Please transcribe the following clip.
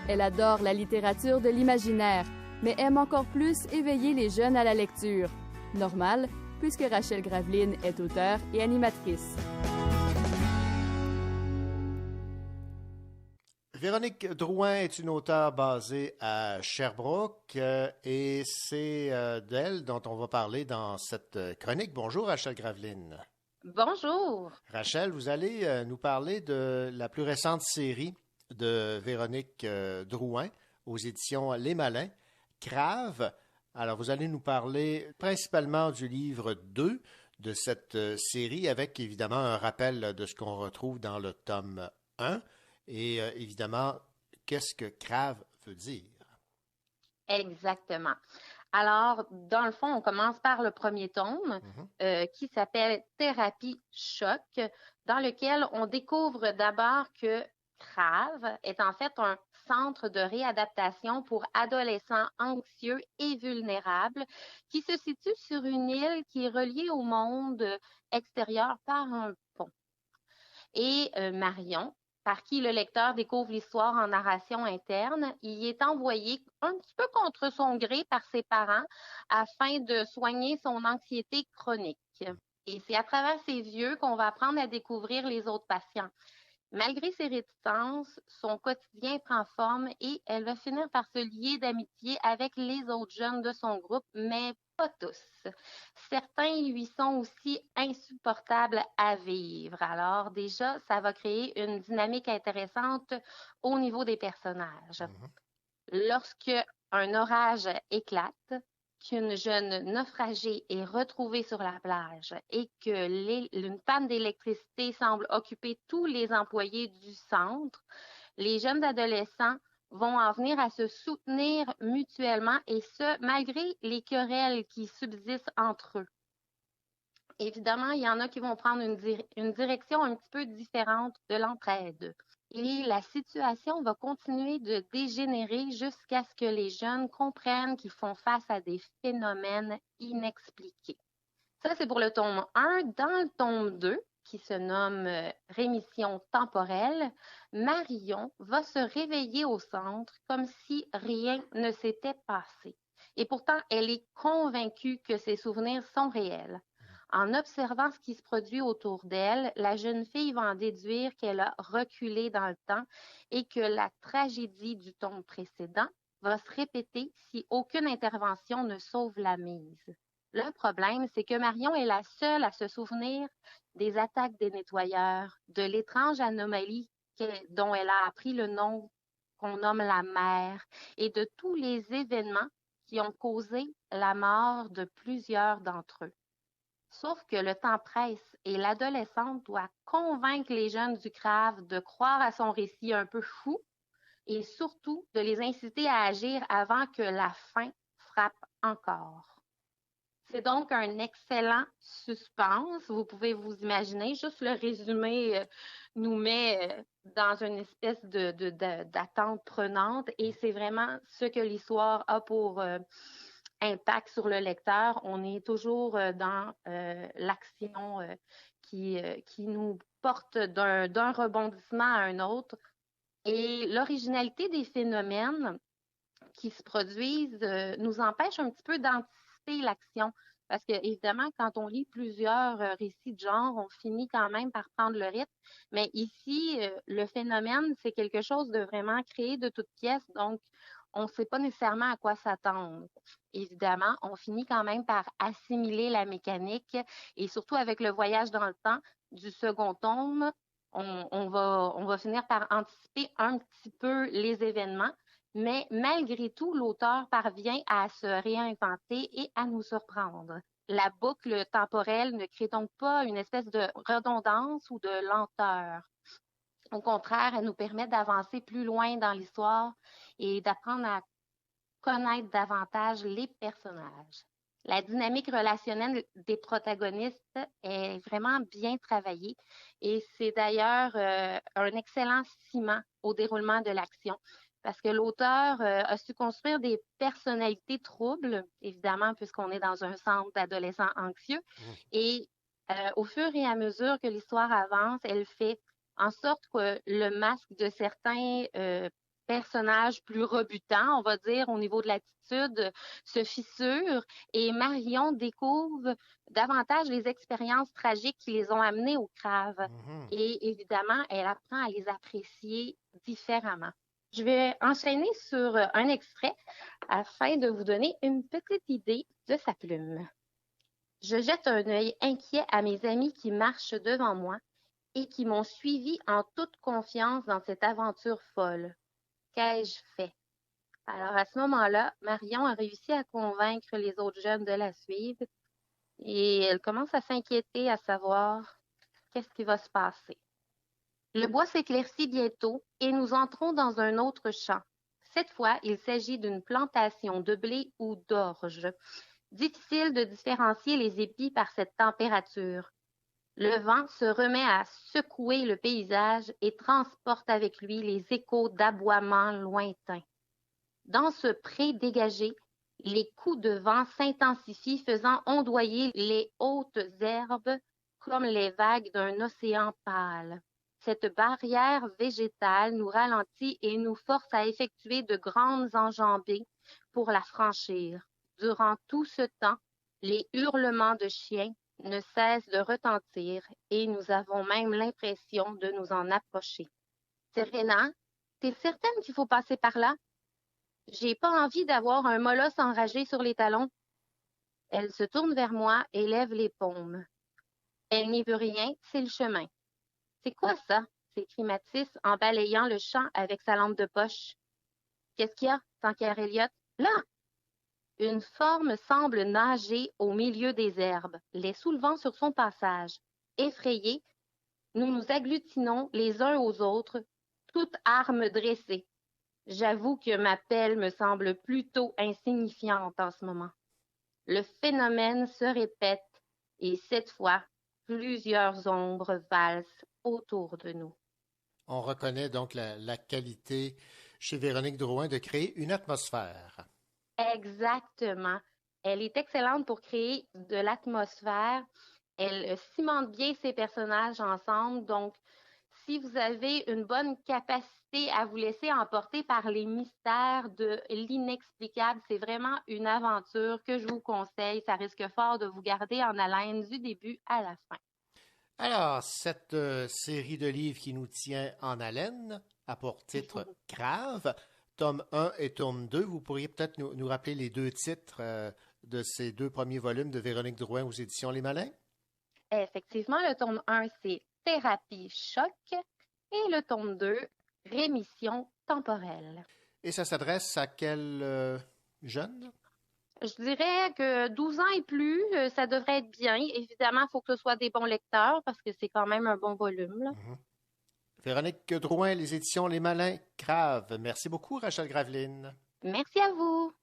Elle adore la littérature de l'imaginaire, mais aime encore plus éveiller les jeunes à la lecture. Normal, puisque Rachel Graveline est auteure et animatrice. Véronique Drouin est une auteure basée à Sherbrooke et c'est d'elle dont on va parler dans cette chronique. Bonjour Rachel Graveline. Bonjour. Rachel, vous allez nous parler de la plus récente série de Véronique Drouin aux éditions Les Malins, Crave. Alors vous allez nous parler principalement du livre 2 de cette série avec évidemment un rappel de ce qu'on retrouve dans le tome 1. Et évidemment, qu'est-ce que Crave veut dire? Exactement. Alors, dans le fond, on commence par le premier tome qui s'appelle Thérapie Choc, dans lequel on découvre d'abord que Crave est en fait un centre de réadaptation pour adolescents anxieux et vulnérables qui se situe sur une île qui est reliée au monde extérieur par un pont. Et Marion, par qui le lecteur découvre l'histoire en narration interne, y est envoyé un petit peu contre son gré par ses parents afin de soigner son anxiété chronique. Et c'est à travers ses yeux qu'on va apprendre à découvrir les autres patients. Malgré ses réticences, son quotidien prend forme et elle va finir par se lier d'amitié avec les autres jeunes de son groupe, mais pas tous. Certains lui sont aussi insupportables à vivre. Alors déjà, ça va créer une dynamique intéressante au niveau des personnages. Lorsque un orage éclate, qu'une jeune naufragée est retrouvée sur la plage et qu'une panne d'électricité semble occuper tous les employés du centre, les jeunes adolescents vont en venir à se soutenir mutuellement et ce, malgré les querelles qui subsistent entre eux. Évidemment, il y en a qui vont prendre une direction un petit peu différente de l'entraide. Et la situation va continuer de dégénérer jusqu'à ce que les jeunes comprennent qu'ils font face à des phénomènes inexpliqués. Ça, c'est pour le tome 1. Dans le tome 2, qui se nomme Rémission temporelle, Marion va se réveiller au centre comme si rien ne s'était passé. Et pourtant, elle est convaincue que ses souvenirs sont réels. En observant ce qui se produit autour d'elle, la jeune fille va en déduire qu'elle a reculé dans le temps et que la tragédie du tome précédent va se répéter si aucune intervention ne sauve la mise. Le problème, c'est que Marion est la seule à se souvenir des attaques des nettoyeurs, de l'étrange anomalie dont elle a appris le nom qu'on nomme la mère et de tous les événements qui ont causé la mort de plusieurs d'entre eux. Sauf que le temps presse et l'adolescente doit convaincre les jeunes du Crave de croire à son récit un peu fou et surtout de les inciter à agir avant que la fin frappe encore. C'est donc un excellent suspense. Vous pouvez vous imaginer, juste le résumé nous met dans une espèce d'attente prenante et c'est vraiment ce que l'histoire a pour impact sur le lecteur. On est toujours dans l'action qui nous porte d'un rebondissement à un autre. Et l'originalité des phénomènes qui se produisent nous empêche un petit peu d'anticiper l'action. Parce que, évidemment, quand on lit plusieurs récits de genre, on finit quand même par prendre le rythme. Mais ici, le phénomène, c'est quelque chose de vraiment créé de toutes pièces. Donc, on ne sait pas nécessairement à quoi s'attendre. Évidemment, on finit quand même par assimiler la mécanique et surtout avec le voyage dans le temps du second tome, on va finir par anticiper un petit peu les événements, mais malgré tout, l'auteur parvient à se réinventer et à nous surprendre. La boucle temporelle ne crée donc pas une espèce de redondance ou de lenteur. Au contraire, elle nous permet d'avancer plus loin dans l'histoire et d'apprendre à connaître davantage les personnages. La dynamique relationnelle des protagonistes est vraiment bien travaillée et c'est d'ailleurs un excellent ciment au déroulement de l'action parce que l'auteur a su construire des personnalités troubles, évidemment, puisqu'on est dans un centre d'adolescents anxieux. Et au fur et à mesure que l'histoire avance, elle fait en sorte que le masque de certains personnage plus rebutant, on va dire, au niveau de l'attitude, se fissure et Marion découvre davantage les expériences tragiques qui les ont amenés au crave. Mhm. Et évidemment, elle apprend à les apprécier différemment. Je vais enchaîner sur un extrait afin de vous donner une petite idée de sa plume. Je jette un œil inquiet à mes amis qui marchent devant moi et qui m'ont suivi en toute confiance dans cette aventure folle. Qu'ai-je fait? Alors, à ce moment-là, Marion a réussi à convaincre les autres jeunes de la suivre et elle commence à s'inquiéter à savoir qu'est-ce qui va se passer. Le bois s'éclaircit bientôt et nous entrons dans un autre champ. Cette fois, il s'agit d'une plantation de blé ou d'orge. Difficile de différencier les épis par cette température. Le vent se remet à secouer le paysage et transporte avec lui les échos d'aboiements lointains. Dans ce pré dégagé, les coups de vent s'intensifient, faisant ondoyer les hautes herbes comme les vagues d'un océan pâle. Cette barrière végétale nous ralentit et nous force à effectuer de grandes enjambées pour la franchir. Durant tout ce temps, les hurlements de chiens ne cessent de retentir et nous avons même l'impression de nous en approcher. Serena, t'es certaine qu'il faut passer par là? J'ai pas envie d'avoir un molosse enragé sur les talons. Elle se tourne vers moi et lève les paumes. Elle n'y veut rien, c'est le chemin. C'est quoi ça? S'écrie Mathis en balayant le champ avec sa lampe de poche. Qu'est-ce qu'il y a? S'enquiert Elliot. Là! Une forme semble nager au milieu des herbes, les soulevant sur son passage. Effrayés, nous nous agglutinons les uns aux autres, toutes armes dressées. J'avoue que ma pelle me semble plutôt insignifiante en ce moment. Le phénomène se répète et cette fois, plusieurs ombres valsent autour de nous. On reconnaît donc la qualité chez Véronique Drouin de créer une atmosphère. Exactement. Elle est excellente pour créer de l'atmosphère. Elle cimente bien ses personnages ensemble. Donc, si vous avez une bonne capacité à vous laisser emporter par les mystères de l'inexplicable, c'est vraiment une aventure que je vous conseille. Ça risque fort de vous garder en haleine du début à la fin. Alors, cette série de livres qui nous tient en haleine a pour titre Crave, tome 1 et tome 2. Vous pourriez peut-être nous rappeler les deux titres de ces deux premiers volumes de Véronique Drouin aux éditions Les Malins? Effectivement, le tome 1, c'est Thérapie choc et le tome 2, Rémission temporelle. Et ça s'adresse à quel jeune? Je dirais que 12 ans et plus, ça devrait être bien. Évidemment, il faut que ce soit des bons lecteurs parce que c'est quand même un bon volume. Là. Véronique Drouin, les éditions Les Malins, Crave. Merci beaucoup, Rachel Graveline. Merci à vous.